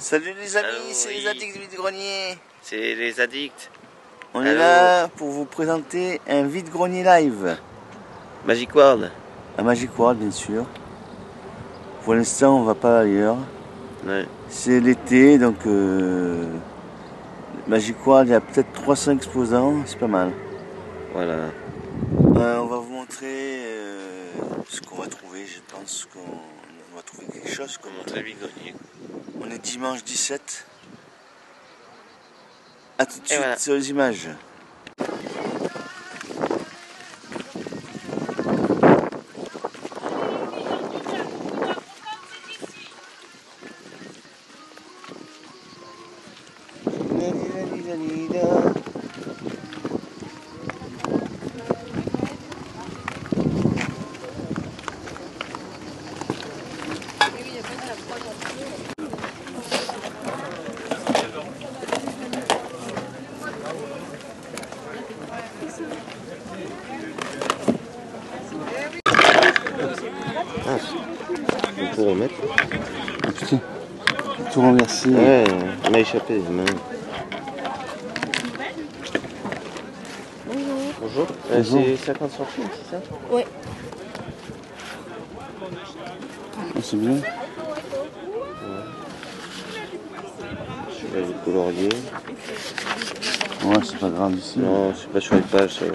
Salut les amis, c'est oui. les addicts du vide-grenier. C'est les addicts. On est là pour vous présenter un vide-grenier live. Magic World. À Magic World, bien sûr. Pour l'instant, on va pas ailleurs. Ouais. C'est l'été, donc Magic World, il y a peut-être 300 exposants, c'est pas mal. Voilà. On va vous montrer ce qu'on va trouver. Je pense qu'on va trouver quelque chose. On montre le vide-grenier. On est dimanche 17. A tout de suite voilà. sur les images. Nous pourrons mettre. Ah, putain, tout renversé. Ouais, on a échappé. Bonjour. Bonjour. C'est 50 centimes, c'est ça? Ouais. Oh, c'est bien. Je vais le colorier. Ouais, c'est pas grave ici. Non, c'est pas sur les pages, ça va.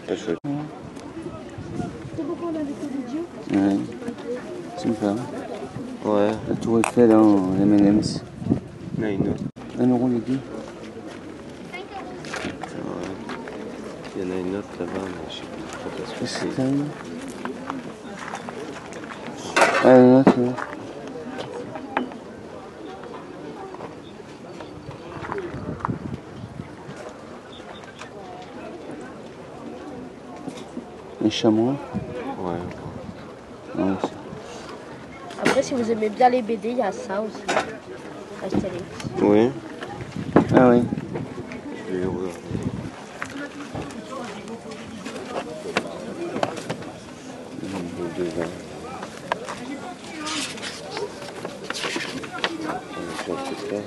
Pas chouette. Ouais. Super. Ouais. La tour Eiffel en M&M's. Il y en a une autre. 1 euro les deux. Ouais. Il y en a une autre là-bas, mais je sais plus trop ce que C'est c'est. un. Ah, une autre, ouais. Un chamois. Ouais. Ouais, Après, si vous aimez bien les BD, il y a ça aussi. Astérix. Oui. ah oui. Je vais ouvrir. Le devant. On va faire faire,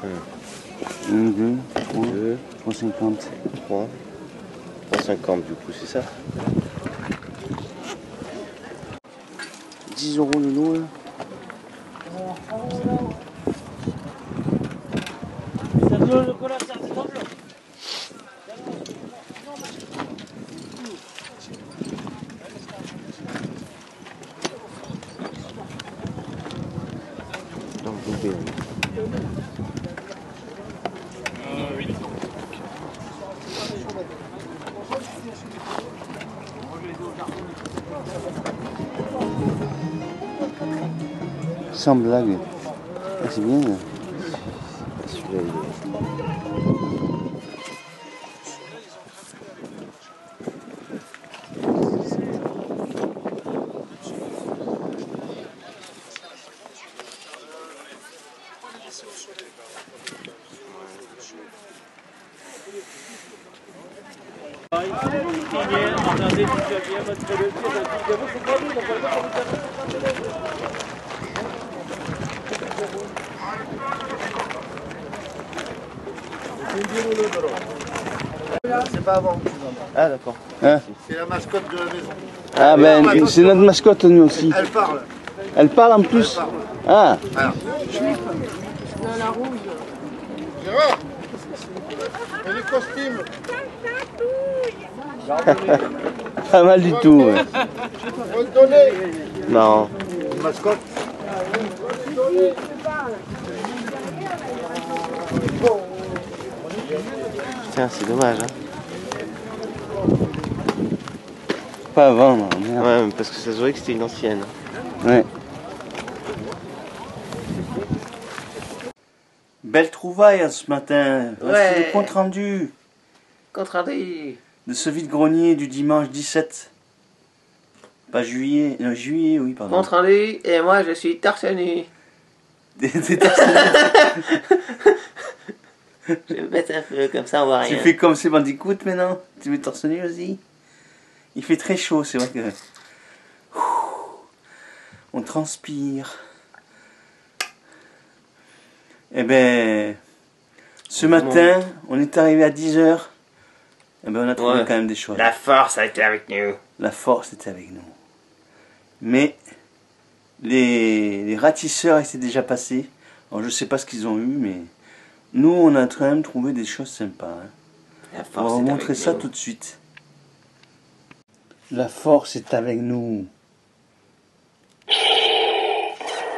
Un, deux, trois, 2, 3,50. 3, 3,50 du coup, c'est ça? 10 euros le lot, là. Donc, vous pouvez. Sans blague. Ah, c'est bien, là. Celui-là, il est. C'est pas avant. Ah, d'accord. Hein? C'est la mascotte de la maison. Ah ben, c'est notre mascotte, nous aussi. Elle parle. Elle parle en plus. Elle parle. Ah, Voilà. Gérard, et les costumes. pas mal du tout. Ouais. Faut le donner. Non. Une mascotte. Putain, c'est dommage, hein. Pas avant, non, merde. Ouais, parce que ça se voyait que c'était une ancienne. Ouais. Belle trouvaille ce matin. Voici Ouais. le compte rendu Contrarié. de ce vide-grenier du dimanche 17. Pas juillet, juillet, oui, pardon. Contre lui, et moi je suis torse nu. T'es torse nu. Je vais me mettre un peu comme ça, on voit Tu rien. fais comme ces bandicoot maintenant. Tu mets torse nu aussi. Il fait très chaud, c'est vrai que... On transpire. Eh ben... Ce matin, on est arrivé à 10h. Eh ben, on a trouvé Ouais. quand même des choses. La force a été avec nous. La force était avec nous. Mais les ratisseurs étaient déjà passés. Alors je sais pas ce qu'ils ont eu, mais nous on a quand même trouvé des choses sympas. Hein. La On force va vous est montrer avec ça nous. tout de suite. La force est avec nous.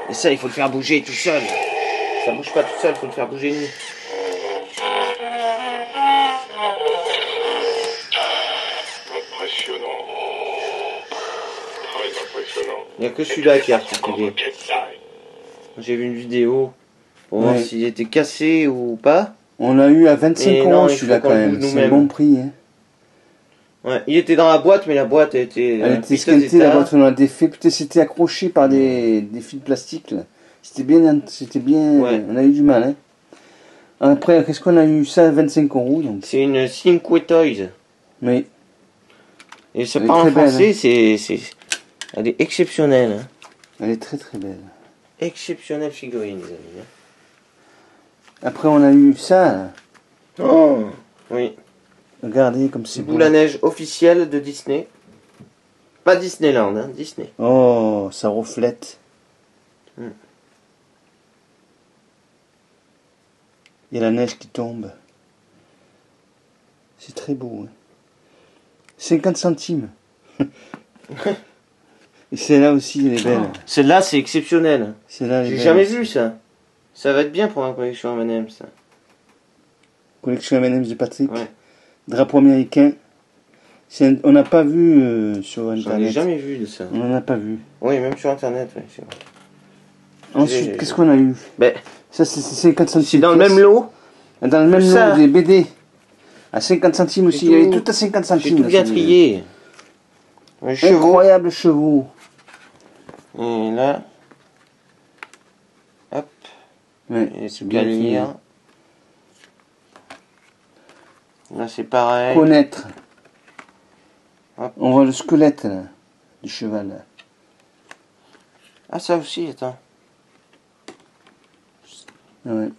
Et ça, il faut le faire bouger tout seul. Ça bouge pas tout seul, il faut le faire bouger nous. Impressionnant. Très impressionnant. Il n'y a que celui-là qui est articulé. J'ai vu une vidéo pour voir Ouais. s'il était cassé ou pas. On l'a eu à 25 Et euros non, il celui-là faut qu'on quand le même. bouge C'est un nous-mêmes. bon prix. Hein. Ouais, il était dans la boîte, mais la boîte était. Elle était esquintée, la boîte on l'a défait. Peut-être c'était accroché par des fils de plastique. Là. C'était bien. Ouais. On a eu du mal. Hein. Après, qu'est-ce qu'on a eu? Ça à 25 euros. Donc. C'est une Cinque Toys. Mais Et ça Elle est parle en très belle, français, c'est. Elle est exceptionnelle. Hein. elle est très très belle. Exceptionnelle figurine, les amis. Hein. Après, on a eu ça. Là. Oh oui. Regardez comme c'est C'est beau. Boule à neige officielle de Disney. Pas Disneyland, hein, Disney. Oh, ça reflète. Mm. Il y a la neige qui tombe. C'est très beau. Hein. 50 centimes. Et celle-là aussi, elle est belle. Celle-là, c'est exceptionnel. Celle-là, elle est J'ai belle jamais aussi. vu ça. Ça va être bien pour ma collection M&M, ça. Collection M&M's de Patrick. Ouais. Drapeau américain. On n'a pas vu sur J'en ai Internet. jamais vu de ça. On n'en a pas vu. Oui, même sur Internet, ouais, c'est vrai. Ensuite, qu'est-ce qu'on a eu? Ben, Ça, c'est 50 centimes. c'est dans le même lot. Dans le même Ça. lot des BD. À 50 centimes aussi. C'est Il y avait tout. tout à 50 J'ai centimes. tout là, bien c'est- trié. Un chevaux. Incroyable chevaux. Et là. Hop. Ouais, Et c'est c'est bien bien trié. lire. Là, c'est pareil. Connaître. Hop. On voit le squelette là, du cheval. Là. Ah, ça aussi, attends. Ouais.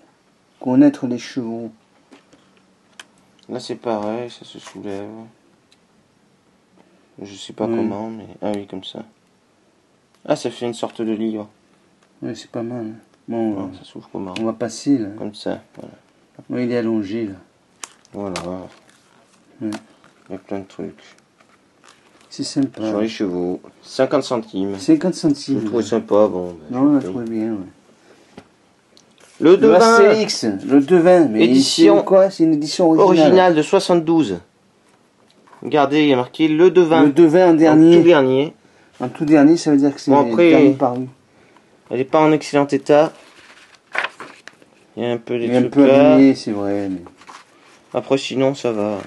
Connaître les chevaux. Là, c'est pareil, ça se soulève. Je sais pas Oui. comment, mais. Ah oui, comme ça. Ah, ça fait une sorte de livre. Ouais, c'est pas mal. Hein. Bon, Ah, ça s'ouvre comment? on va passer là. Comme ça, voilà. Ouais, il est allongé là. Voilà. Ouais. Il y a plein de trucs. C'est sympa. Sur les chevaux. 50 centimes. 50 Je centimes. le trouvais sympa, bon. ben, Non, on l'a j'ai trouvé payé. bien. Ouais. Le Le devin Astérix, le devin. Mais Édition c'est quoi? C'est une édition originale. original de 72. Regardez, il y a marqué le devin. Le devin en En dernier. tout dernier. En tout dernier, ça veut dire que c'est Bon, le après- dernier paru. Elle est pas en excellent état. Il y a un peu des Il est un trucs peu là. abîmé, c'est vrai. Mais Après, sinon, ça va.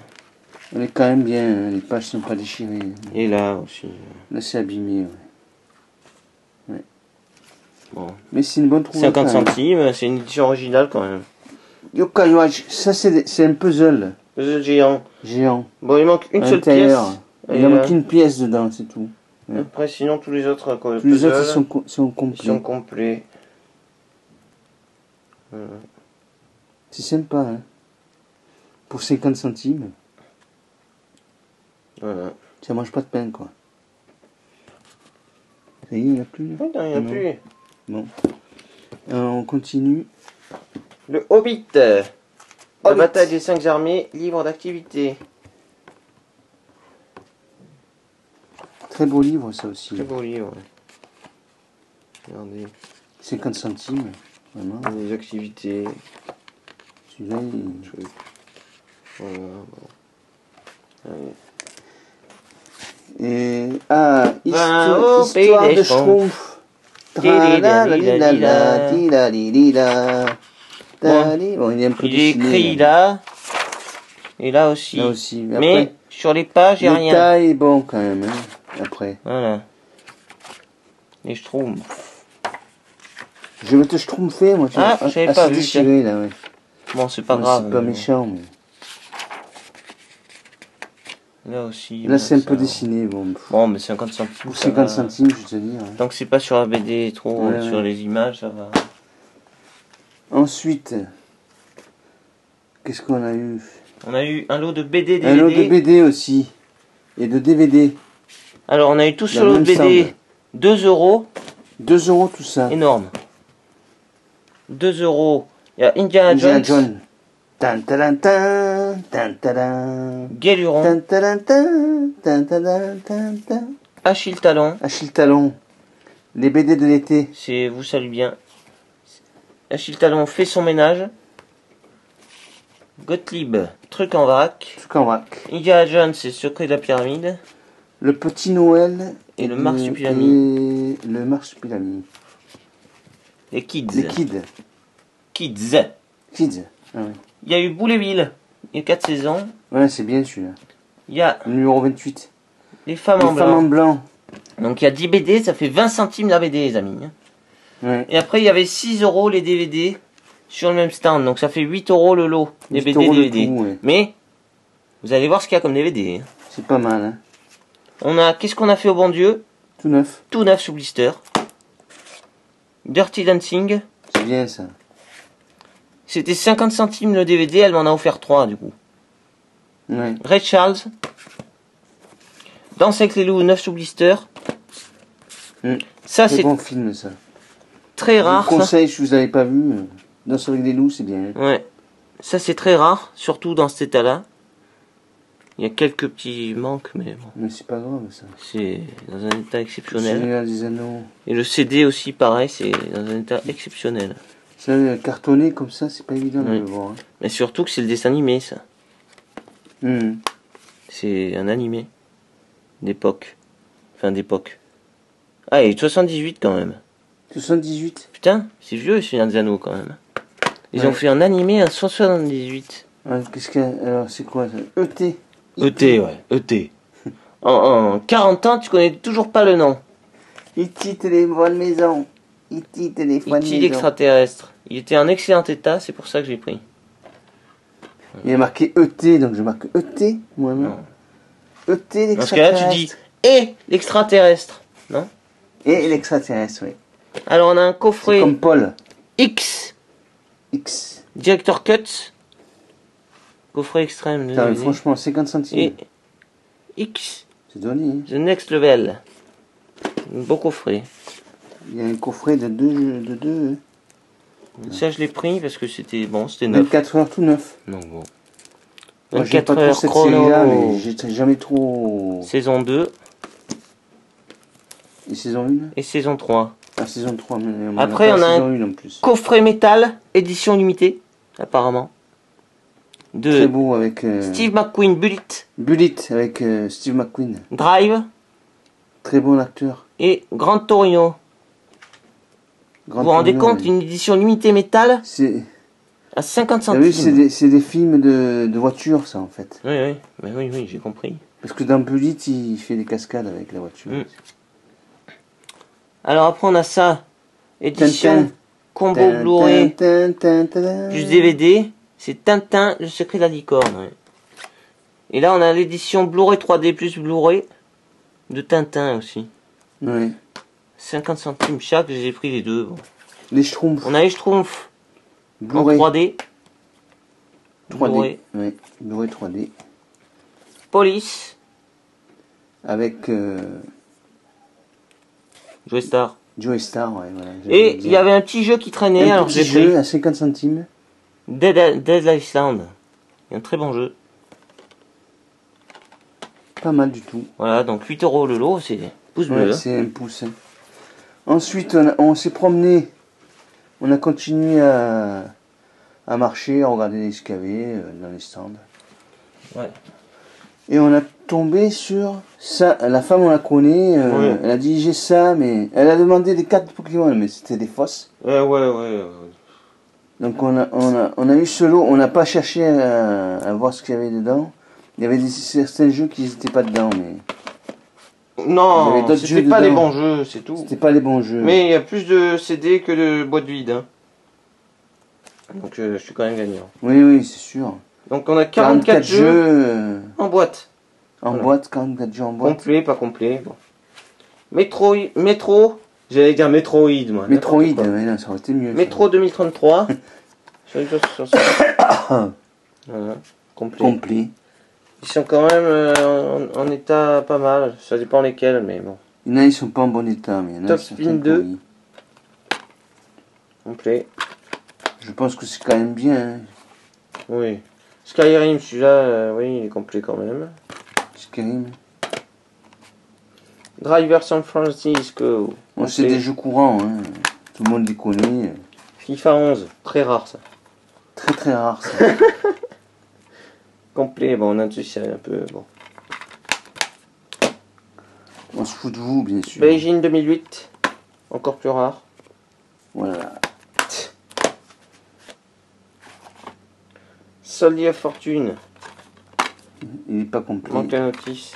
elle est quand même bien. Hein. Les pages sont pas déchirées. Et là aussi. Là, c'est abîmé. Ouais. Bon. Mais c'est une bonne trouvaille. 50 quand même. centimes, c'est une édition originale quand même. Yokai Watch, ça c'est un puzzle Le géant. géant. Bon, il manque une à seule pièce. l'intérieur. Et Il n'y a là, qu'une pièce dedans, c'est tout. après, sinon, tous les autres, quoi, Tous les autres, puzzles, ils sont ils complets. sont complets. C'est sympa, hein. Pour 50 centimes, Voilà. ça mange pas de pain, quoi. Ça y est, il n'y en a plus, là. Oui, non, il n'y en a Non. plus. Bon. On continue. Le Hobbit. La Hobbit. bataille des 5 armées, livre d'activité. Très beau livre, ça aussi. Très beau livre. Ouais. Regardez, 50 centimes, vraiment. les activités. Celui-là, il... Trucs. Voilà. Bon. Allez. Et... au pays histoire des de Schtroumpfs. Schtroumpf. Tra-la-la-li-la-la, ti-la-li-li-la. Ta-li. Bon, il est un peu Il est dessiné, écrit là. là. Et là aussi. Là aussi. Mais Mais après, sur les pages, il n'y a le rien. taille est bon quand même, hein, après. Voilà. Les Schtroumpfs. Je vais te schtroumpfer, moi. Tu Ah, vois. j'avais pas c'est vu, déchiré, là, ouais. Bon, c'est pas Ouais, grave. c'est pas mais méchant, mais... bon. Là aussi. Là, bon, c'est un ça peu va. dessiné, bon. Bon, mais 50 centimes. Pour ça 50 va. centimes, je vais te dire. Ouais. Tant que c'est pas sur la BD, trop Ouais, sur ouais. les images, ça va. Ensuite, qu'est-ce qu'on a eu? On a eu un lot de BD, DVD. Un lot de BD aussi. Et de DVD. Alors, on a eu tout sur La le lot de même BD. somme. 2 €. 2 € tout ça. Énorme. 2 €. Il y a Indiana Indiana Jones. Jones. Tan taran tan, tan taran. Guéluron. Tan taran tan, tan taran tan tan. Achille Talon. Achille Talon. Les BD de l'été. C'est vous salue bien. Achille Talon fait son ménage. Gottlieb, truc en vrac. Truc en vrac. Indiana Jones, c'est secret de la pyramide. Le petit Noël. Et le marsupilami. Et le marsupilami. Les kids. Les kids. Kids. Kids. Ah ouais. Il y a eu Boule-et-Bill. Il y a 4 saisons. Ouais, c'est bien celui-là. Il y a Le numéro 28. les femmes en Les femmes en blanc. blanc. Donc il y a 10 BD, ça fait 20 centimes la BD, les amis. Ouais. Et après, il y avait 6 € les DVD sur le même stand. Donc ça fait 8 € le lot des 8 BD € le DVD. tout, ouais. Mais vous allez voir ce qu'il y a comme DVD. C'est pas mal, hein. On a qu'est-ce qu'on a fait au bon Dieu? Tout neuf. Tout neuf sous blister. Dirty Dancing. C'est bien ça. C'était 50 centimes le DVD, elle m'en a offert 3 du coup. Ouais. Ray Charles. Danse avec les loups, 9 sous blister. Ça Très c'est bon film ça. très Je vous rare. Ça. conseille si vous n'avez pas vu. Danse avec des loups, c'est bien. Ouais. Ça c'est très rare, surtout dans cet état-là. Il y a quelques petits manques, mais bon. Mais c'est pas grave ça. C'est dans un état exceptionnel. Général des Anneaux. Et le CD aussi, pareil, c'est dans un état exceptionnel. Ça, cartonné comme ça, c'est pas évident de Ouais. le voir. Hein. Mais surtout que c'est le dessin animé, ça. Hum. C'est un animé. D'époque. Enfin, d'époque. Ah, il est de 78 quand même. 78. Putain, c'est vieux, Seigneur des Anneaux quand même. Ils Ouais. ont fait un animé en 178. Ah, qu'est-ce qu'il y a alors, c'est quoi ça? ET. ET, ouais, ET. En 40 ans, tu connais toujours pas le nom. E.T. téléphone maison. E.T. téléphone E.T. maison. l'extraterrestre. Il était en excellent état, c'est pour ça que j'ai pris. Il y a marqué ET, donc je marque ET moi-même. Non. ET Dans ce cas-là, tu dis l'extraterrestre. et l'extraterrestre. Non? Et l'extraterrestre, oui. Alors on a un C'est coffret comme Paul. X. X. Director Cut. Coffret extrême de Putain, mais DVD. franchement, 50 centimes. Et X. C'est donné. Hein. The Next Level. Un beau coffret. Il y a un coffret de deux. Ça je l'ai pris parce que c'était bon, c'était neuf. 24 heures tout neuf. Donc bon. Moi, j'ai 24 pas trop heures cette série-là, mais chrono. j'ai jamais trop. Saison 2 Et saison 1 et saison 3. Ah, saison 3. Mais Après, pas on a saison 1 en plus. Coffret métal, édition limitée, apparemment. De Très beau avec. Steve McQueen, Bullet, Bullet avec Steve McQueen. Drive Très bon acteur. et Grand Torino. Grand Vous vous rendez Torino, compte, oui. une édition limitée métal C'est. à 50 T'as vu, centimes. c'est des films de voiture, ça en fait. Oui, oui, mais oui, j'ai compris. Parce que dans Bullet, il fait des cascades avec la voiture. Alors après on a ça, édition Tintin. combo Tin, Blu-ray tin, tin, tin, tin. plus DVD, c'est Tintin, le secret de la licorne. Ouais. Et là on a l'édition Blu-ray 3D plus Blu-ray de Tintin aussi. Ouais. 50 centimes chaque, j'ai pris les deux. Bon. Les Schtroumpfs. On a les Schtroumpfs en Blu-ray 3D. 3D. Blu-ray. Ouais. Blu-ray 3D. Police, Avec Joe Star. Joe Star, ouais, voilà. Et il y avait un petit jeu qui traînait, un alors petit j'ai pris jeu à 50 centimes. Dead Island. Un très bon jeu. Pas mal du tout. Voilà, donc 8 € le lot, c'est pouce bleu. Ouais, hein. c'est un pouce. Hein. Ensuite, on s'est promené. On a continué à marcher, à regarder ce qu'il y avait dans les stands. Ouais. Et on a tombé sur ça. La femme, on la connaît. Ouais. Elle a dit j'ai ça, mais elle a demandé des cartes Pokémon, mais c'était des fausses. Ouais. Donc on a eu ce lot. On n'a pas cherché à voir ce qu'il y avait dedans. Il y avait certains jeux qui n'étaient pas dedans, mais Il y avait Non, d'autres c'était jeux pas les dedans. bons jeux, c'est tout. C'était pas les bons jeux. Mais il y a plus de CD que de boîtes vides. Hein. Donc je suis quand même gagnant. Oui, oui, c'est sûr. Donc on a 44 jeux en boîte. En Voilà. boîte, 44 jeux en boîte. Complet, pas complet. Bon. Métro, j'allais dire Metroid, moi. Metroid, n'importe quoi. ouais, non, ça aurait été mieux. ça. Métro 2033. Sur Xbox 360. Voilà, complet. Complet. Ils sont quand même en état pas mal. Ça dépend lesquels, mais bon. Il y en a, ils sont pas en bon état, mais il y en a Top certains Spin 2. pourris. Complet. Je pense que c'est quand même bien. Hein. Oui. Skyrim, celui-là, oui, il est complet quand même. Skyrim. Driver San Francisco. Bon, c'est complet. des jeux courants, hein. Tout le monde les connaît. FIFA 11, très rare ça. Très très rare ça. Complet, bon, on a dessus, c'est un peu bon. On se fout de vous, bien sûr. Beijing 2008, encore plus rare. Voilà. Soldier of Fortune, Il est pas complet. manque la notice.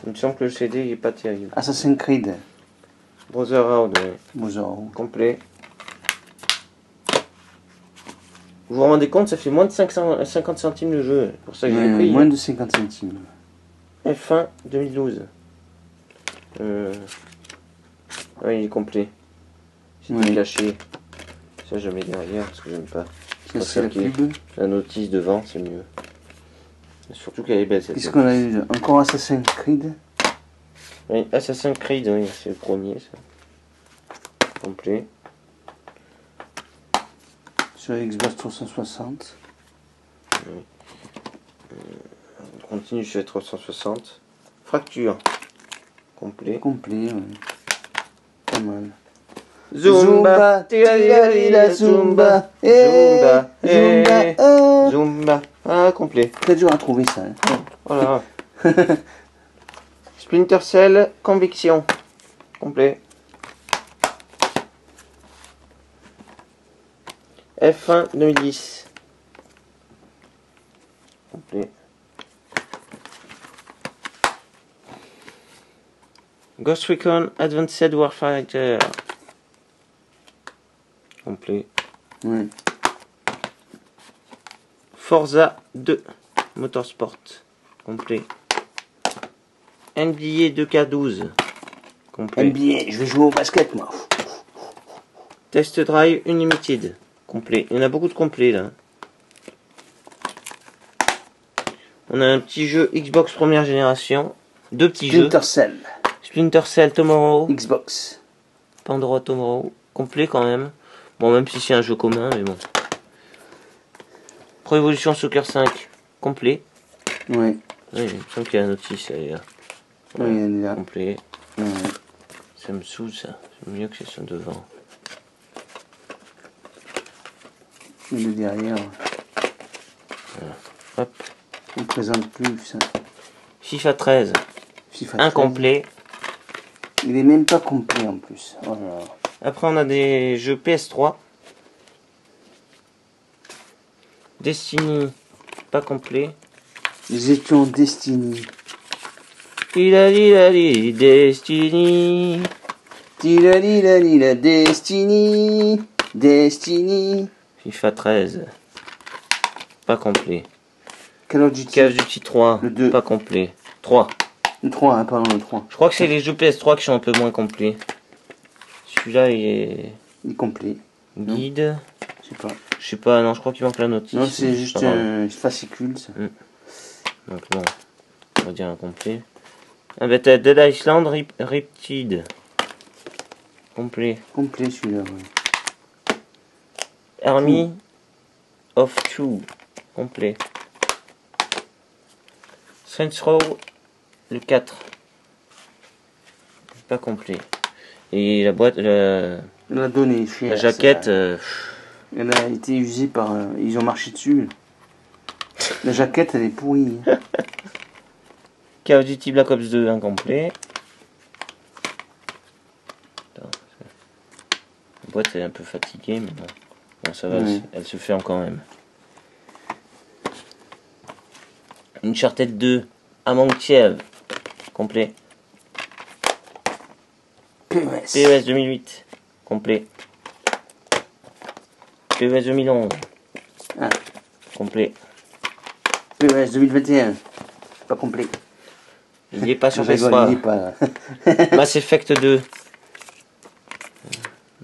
Il me semble que le CD il est pas terrible. Assassin's Creed. Brotherhood, ouais. Brotherhood. Complet. Vous vous rendez compte, ça fait moins de 50 centimes le jeu. C'est pour ça que j'ai pris. Moins de 50 centimes. F1 2012. Oui, il est complet. C'est Oui. caché. Ça, je mets derrière parce que j'aime pas. Ça, c'est la qu'il- pub. La notice devant, c'est mieux. Surtout qu'elle est belle cette Qu'est-ce notice. qu'on a eu là? Encore Assassin's Creed. Oui, Assassin's Creed, oui, c'est le premier, ça. Complet. Sur Xbox 360. On continue sur les 360. Fracture. Complet. Complet, ouais. Pas mal. Zumba, la Zumba, Zumba, Zumba, Zumba. Ah, complet. Très dur à trouver ça. Hein. Voilà. Splinter Cell, Conviction. Complet. F1 2010. Complet. Ghost Recon Advanced Warfighter. Complet. Ouais. Forza 2 Motorsport. Complet. NBA 2K12. Complet. NBA, je vais jouer au basket moi. Test Drive Unlimited. Complet. Il y en a beaucoup de complets là. On a un petit jeu Xbox première génération. Deux petits jeux. Splinter Cell. Splinter Cell Tomorrow. Xbox. Pandora Tomorrow. Complet quand même. Bon, même si c'est un jeu commun, mais bon. Pro Evolution Soccer 5. Complet. Ouais. Oui, il me semble qu'il y a la notice. Elle est là. Oui, il est là. Complet. Ouais. Ça me saoule ça. C'est mieux que c'est ça devant. Il est derrière. Hop. On ne présente plus ça. FIFA 13. FIFA 13. Incomplet. Il est même pas complet en plus. Oh là là. Après, on a des jeux PS3. Destiny, pas complet. Nous étions Destiny. Destiny. Tilalila Destiny. Destiny. FIFA 13. Pas complet. Call of Duty. Call of Duty 3. Le 2. Pas complet. 3. Le 3, hein, pardon, le 3. Je crois que c'est les jeux PS3 qui sont un peu moins complets. Celui-là, il est Il est complet. guide. Je sais pas. Je sais pas, non, je crois qu'il manque la notice. Non, c'est juste pas grave. un fascicule, ça. Donc bon, on va dire incomplet. Ah bah t'as Dead Island Riptide. Complet. Complet celui-là, ouais. Army of Two. Complet. Saints Row, le 4. Pas complet. Et la boîte, Il l'a donné, cher. la jaquette, Elle a été usée par... ils ont marché dessus. La jaquette, elle est pourrie. Hein. Call of Duty Black Ops 2, incomplet. Attends, la boîte elle est un peu fatiguée, mais bon, bon ça va, Oui. elle se fait quand même. Uncharted 2, Among Thieves, complet. PES. PES 2008. Complet. PES 2011. Ah. Complet. PES 2021. Pas complet. Il n'y est pas sur Je rigole, il y est PS3. pas là. Mass Effect 2.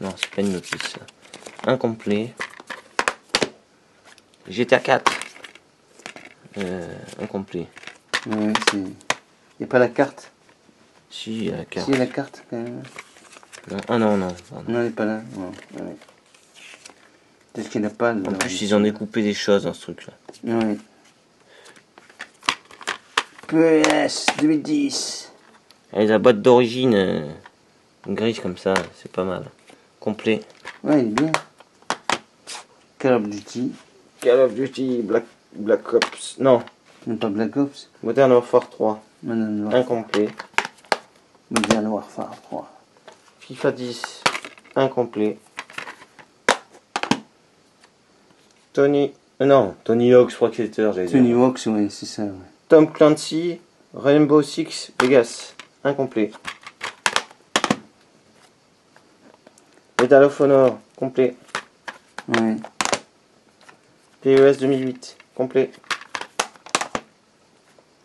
Non, c'est pas une notice. Ça. Incomplet. GTA 4. Incomplet. Ouais, c'est... Il n'y a pas la carte. Si, il y a la carte. Si, il y a la carte quand même. Non. Ah non, non. Pardon. Non, elle n'est pas là. Non, ouais. Peut-être qu'il n'y en a pas. En plus, ils ont découpé des choses dans ce truc-là. Oui. PES 2010. Et la boîte d'origine, grise comme ça, c'est pas mal. Complet. Ouais, il est bien. Call of Duty. Call of Duty, Black Ops. Non, Non, pas Black Ops. Modern Warfare 3. Modern Warfare. Incomplet. Modern Warfare 3. FIFA 10. Incomplet. Tony Hawk's Pro Skater, j'allais Tony dire. Hawk's, ouais, c'est ça. Ouais. Tom Clancy, Rainbow Six Vegas. Incomplet. Medal of Honor. Complet. Ouais. PES 2008. Complet.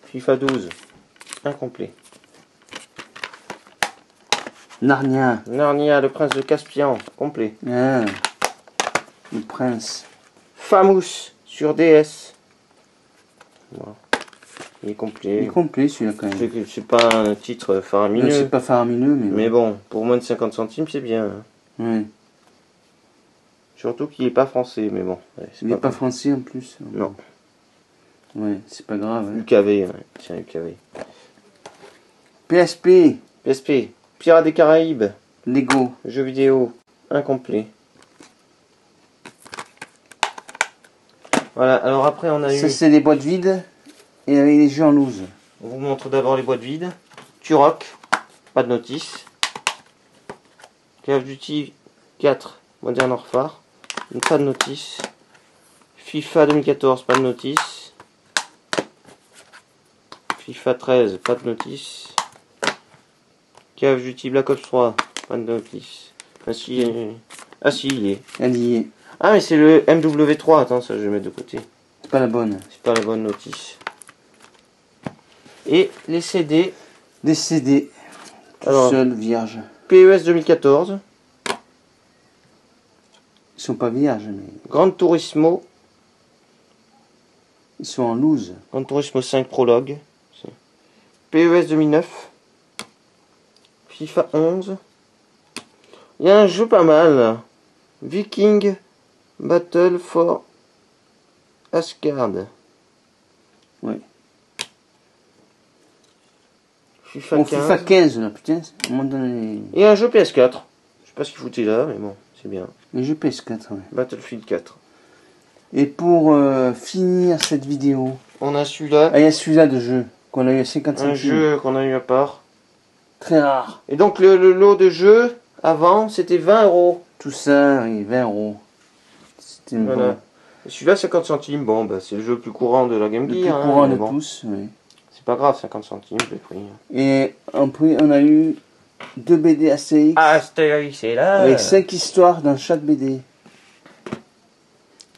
FIFA 12. Incomplet. Narnia. Narnia, le prince de Caspian. Complet. Ah. Le prince. Famous sur DS. Voilà. Il est complet. Il est complet celui-là quand même. C'est pas un titre Non, faramineux. c'est pas faramineux, Mais bon, pour moins de 50 centimes, c'est bien. Hein. Ouais. Surtout qu'il est pas français, mais bon. Ouais, c'est Il n'est pas français en plus. Non. Ouais, c'est pas grave. Hein. UKV, ouais. Tiens, UKV. PSP. PSP. Pirates des Caraïbes. Lego. Jeux vidéo. Incomplet. Voilà, alors après on a Ça eu... c'est les boîtes vides et avec les jeux en loose. On vous montre d'abord les boîtes vides. Turok. Pas de notice. Call of Duty 4. Modern Warfare. Pas de notice. FIFA 2014. Pas de notice. FIFA 13. Pas de notice. Call of Duty Black Ops 3. Pas de notice. Ah si, il est. Elle y est. Ah mais c'est le MW3. Attends, ça je vais mettre de côté. C'est pas la bonne. C'est pas la bonne notice. Et les CD. Des CD. Tout Alors, seul, vierge. PES 2014. Ils sont pas vierges, mais Gran Turismo. ils sont en loose. Gran Turismo 5 Prologue. PES 2009. FIFA 11. Il y a un jeu pas mal. Là. Viking Battle for Asgard. Ouais. FIFA Bon, 15. FIFA 15 là, putain. À un moment donné, Et un jeu PS4. Je sais pas ce qu'il foutait là, mais bon, c'est bien. les jeux PS4, ouais. Battlefield 4. Et pour finir cette vidéo, On a celui-là. ah, il y a celui-là de jeu qu'on a eu à 50 Un centimes. jeu qu'on a eu à part. Très rare. Et donc le lot de jeu avant c'était 20 €. Tout ça, oui, 20 €. C'était une Voilà. bonne. Et celui-là 50 centimes. Bon bah c'est le jeu le plus courant de la Game Le plus Gear. courant mais de bon. tous, oui. C'est pas grave, 50 centimes, je l'ai pris. Et en prix, on a eu 2 BD ACX Astérix, c'est là. avec 5 histoires dans chaque BD.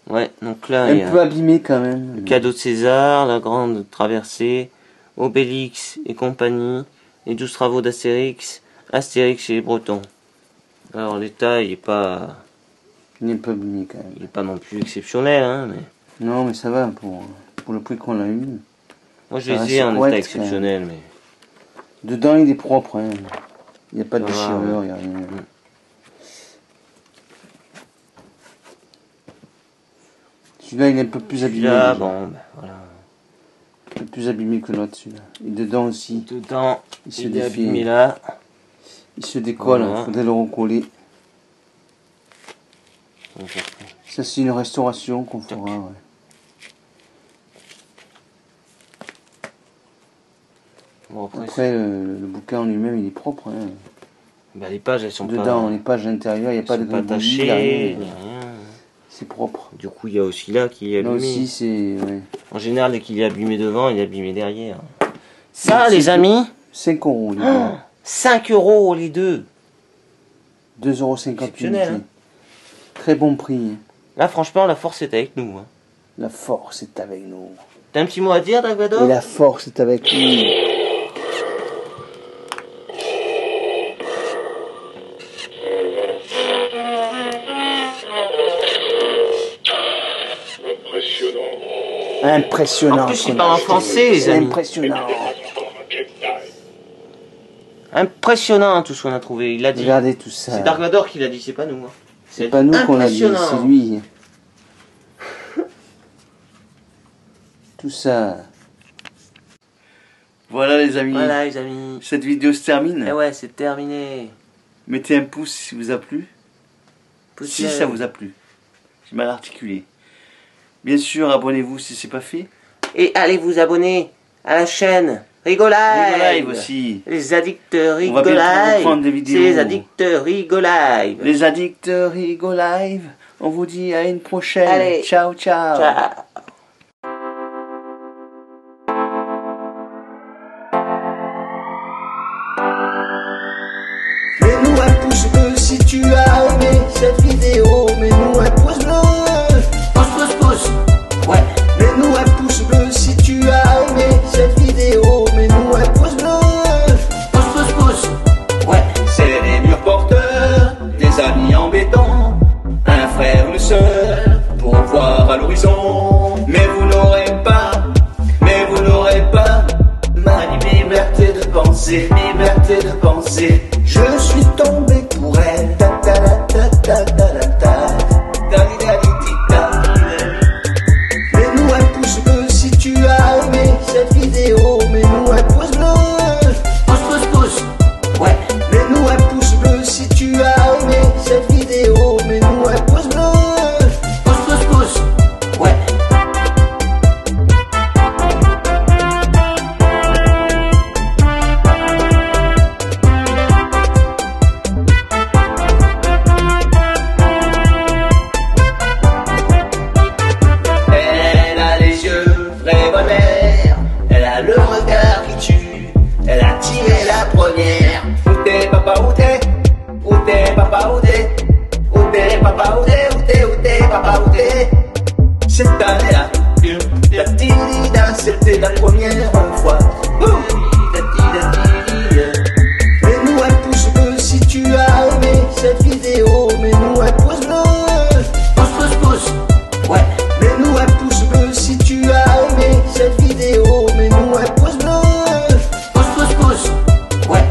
Ouais, donc là il y Un a peu abîmé quand même. le cadeau de César, la grande traversée, Obélix et compagnie, les 12 travaux d'Astérix, Astérix et les Bretons. Alors l'état il est pas abîmé quand même. il est pas non plus exceptionnel hein, mais Non, mais ça va pour le prix qu'on a eu. moi je Ça les reste ai en correct, état exceptionnel mais Dedans, il est propre. Hein. Il n'y a pas de Ça va, déchirure, il n'y a rien. Celui-là, il est un peu plus abîmé. là déjà. bon bah, voilà. Un peu plus abîmé que l'autre, celui-là. Et dedans aussi, Dedans il se il est défait. abîmé là. Il se décolle, il Voilà. faudrait le recoller. Donc, Ça, c'est une restauration qu'on fera. Ouais. bon, après, Après, le bouquin en lui-même, il est propre. Hein. bah, les pages elles sont Dedans, pas, les pages intérieures, il n'y a elles pas sont de pas gribouillis, tachées, il y a rien. il y a rien. C'est propre. Du coup il y a aussi là qui est Là abîmé. aussi, c'est ouais. En général dès qu'il est abîmé devant il est abîmé derrière. Ça C'est les amis 5 € les deux. 5 € les deux. 2,50 €. Exceptionnel, hein. Très bon prix. Là, franchement, la force est avec nous. Hein. La force est avec nous. T'as un petit mot à dire, Dark Vador? Et la force est avec nous. Impressionnant. En plus, il parle en français, les C'est amis. impressionnant. Impressionnant tout ce qu'on a trouvé. Il a dit. Regardez tout ça. C'est Dark Vador qui l'a dit, c'est pas nous. Hein. C'est pas nous qu'on l'a dit, impressionnant. c'est lui. Tout ça. Voilà les amis. Voilà, les amis. Cette vidéo se termine. Eh ouais, c'est terminé. Mettez un pouce si vous a plu. Pouce Si bleu. ça vous a plu. J'ai mal articulé. Bien sûr, abonnez-vous si c'est pas fait. Et allez vous abonner à la chaîne Rigolive. Rigolive aussi. Les addicts On va bientôt Rigolive. reprendre des vidéos. C'est les addicts Rigolive. Les addicts Rigolive. On vous dit à une prochaine. Allez. Ciao, ciao. Ciao. Mets-nous un pouce bleu si tu as aimé cette vidéo. Mets-nous un pouce bleu. Pouce. Ouais. Mets-nous un pouce bleu si tu as aimé cette vidéo. Mets-nous un pouce bleu. Pouce. Ouais. C'est les murs porteurs, des amis embêtants, un frère, une sœur, pour voir à l'horizon. Mais vous n'aurez pas ma liberté de penser, Je suis tombé pour elle. Ta ta la ta ta ta la ta. Mets-nous un pouce bleu si tu as aimé cette vidéo. Mets-nous un pouce bleu. Pouce. Ouais. Mets-nous un pouce bleu si tu as aimé cette vidéo. Mets-nous un pouce bleu. Pouce. Ouais. Elle a les yeux revolver, elle a le regard qui tue, elle a tiré la première. Où t'es papa, où t'es? Où t'es papa, où t'es? Où t'es papa, où t'es? Où t'es papa, où t'es? Cette année-là, c'était la première fois. Mets-nous un pouce bleu si tu as aimé cette vidéo. Mets-nous un pouce bleu. Pouce. Ouais. Mets-nous un pouce bleu si tu as aimé cette vidéo. Mets-nous un pouce bleu. Pouce. Ouais.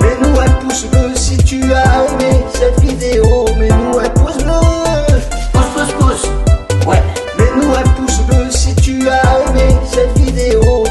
Mets-nous un pouce bleu si tu as aimé cette vidéo. Mets-nous un pouce bleu. Pouce. Ouais. Mets-nous un pouce bleu si tu as aimé cette vidéo.